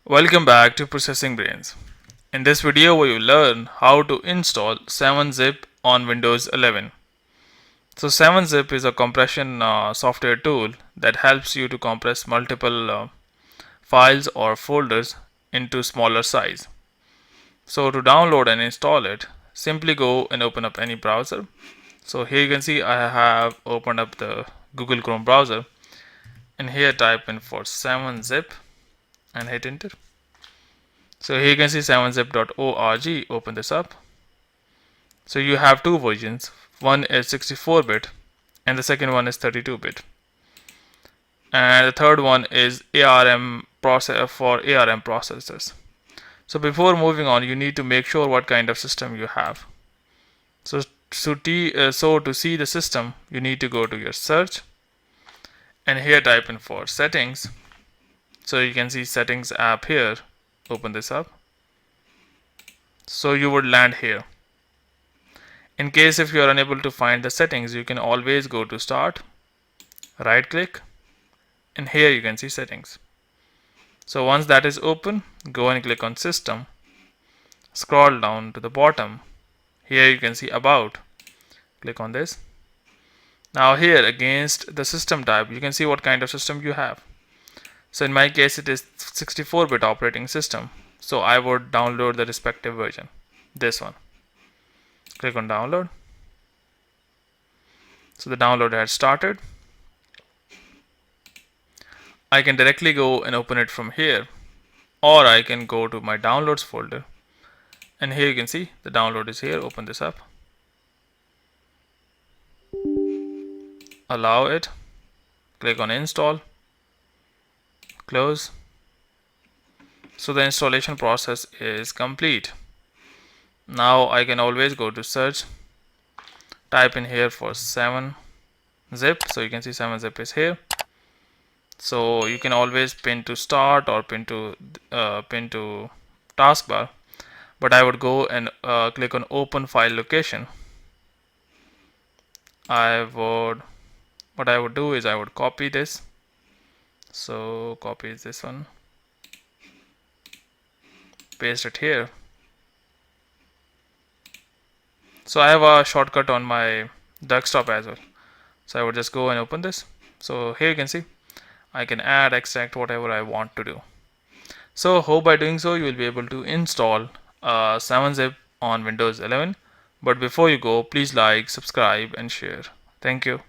Welcome back to Processing Brains. In this video, we will learn how to install 7-Zip on Windows 11. So 7-Zip is a compression software tool that helps you to compress multiple files or folders into smaller size. So to download and install it, simply go and open up any browser. So here you can see I have opened up the Google Chrome browser, and here type in for 7-Zip and hit enter. So here you can see 7zip.org. Open this up. So you have two versions. One is 64-bit and the second one is 32-bit. And the third one is ARM process for ARM processors. So before moving on, you need to make sure what kind of system you have. So to see the system, you need to go to your search and here type in for settings. So you can see settings app here. Open this up. So you would land here. In case if you are unable to find the settings, you can always go to start, right click, and here you can see settings. So once that is open, go and click on system, scroll down to the bottom. Here you can see about, click on this. Now here against the system type, you can see what kind of system you have. So in my case it is 64-bit operating system, so I would download the respective version, this one. Click on download. So the download has started. I can directly go and open it from here, or I can go to my downloads folder, and here you can see the download is here. Open this up, allow it, click on install, close. So the installation process is complete. Now I can always go to search, type in here for 7-Zip. So you can see 7-Zip is here. So you can always pin to start or pin to taskbar, but I would go and click on open file location. What I would do is I would copy this. So copy this one, paste it here. So I have a shortcut on my desktop as well. So I would just go and open this. So here you can see I can add, extract, whatever I want to do. So hope by doing so you will be able to install 7-Zip on Windows 11. But before you go, please like, subscribe and share. Thank you.